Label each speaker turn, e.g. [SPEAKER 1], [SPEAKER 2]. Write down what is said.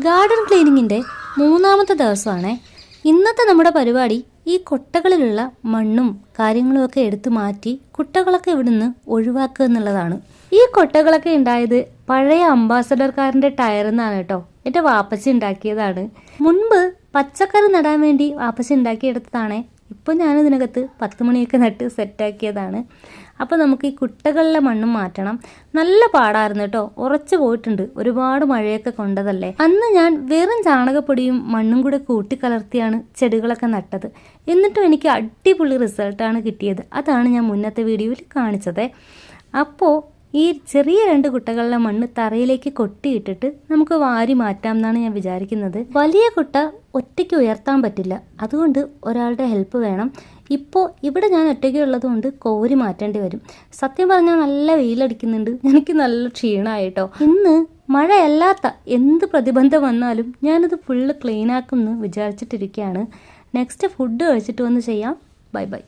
[SPEAKER 1] Garden ക്ലീനിങ്ങിൻ്റെ മൂന്നാമത്തെ ദിവസമാണ്. ഇന്നത്തെ നമ്മുടെ പരിപാടി ഈ കൊട്ടകളിലുള്ള മണ്ണും കാര്യങ്ങളുമൊക്കെ എടുത്തു മാറ്റി കുട്ടകളൊക്കെ ഇവിടുന്ന് ഒഴിവാക്കുക എന്നുള്ളതാണ്. ഈ കൊട്ടകളൊക്കെ ഉണ്ടായത് പഴയ അംബാസഡർ കാറിൻ്റെ ടയറിൽ നിന്നാണ് കേട്ടോ. എൻ്റെ വാപ്പച്ചി ഉണ്ടാക്കിയതാണ്. മുൻപ് പച്ചക്കറി നടാൻ വേണ്ടി വാപ്പച്ചി ഉണ്ടാക്കിയെടുത്തതാണ്. ഇപ്പോൾ ഞാനിതിനകത്ത് 10 മണിയൊക്കെ നട്ട് സെറ്റാക്കിയതാണ്. അപ്പോൾ നമുക്ക് ഈ കുട്ടകളിലെ മണ്ണും മാറ്റണം. നല്ല പാടായിരുന്നു കേട്ടോ, ഉറച്ചു പോയിട്ടുണ്ട്. ഒരുപാട് മഴയൊക്കെ കൊണ്ടതല്ലേ. അന്ന് ഞാൻ വെറും ചാണകപ്പൊടിയും മണ്ണും കൂടെ കൂട്ടിക്കലർത്തിയാണ് ചെടികളൊക്കെ നട്ടത്. എന്നിട്ടും എനിക്ക് അടിപൊളി റിസൾട്ടാണ് കിട്ടിയത്. അതാണ് ഞാൻ മുന്നത്തെ വീഡിയോയിൽ കാണിച്ചത്. അപ്പോൾ ഈ ചെറിയ 2 കുട്ടകളിലെ മണ്ണ് തറയിലേക്ക് കൊട്ടിയിട്ടിട്ട് നമുക്ക് വാരി മാറ്റാം എന്നാണ് ഞാൻ വിചാരിക്കുന്നത്. വലിയ കുട്ട ഒറ്റയ്ക്ക് ഉയർത്താൻ പറ്റില്ല, അതുകൊണ്ട് ഒരാളുടെ ഹെൽപ്പ് വേണം. ഇപ്പോൾ ഇവിടെ ഞാൻ ഒറ്റയ്ക്ക് ഉള്ളതുകൊണ്ട് കോരി മാറ്റേണ്ടി വരും. സത്യം പറഞ്ഞാൽ നല്ല വെയിലടിക്കുന്നുണ്ട്, എനിക്ക് നല്ല ക്ഷീണമായിട്ടോ. ഇന്ന് മഴയല്ലാത്ത എന്ത് പ്രതിബന്ധം വന്നാലും ഞാനത് ഫുള്ള് ക്ലീൻ ആക്കുമെന്ന് വിചാരിച്ചിട്ടിരിക്കുകയാണ്. നെക്സ്റ്റ് ഫുഡ് കഴിച്ചിട്ട് വന്ന് ചെയ്യാം. Bye bye.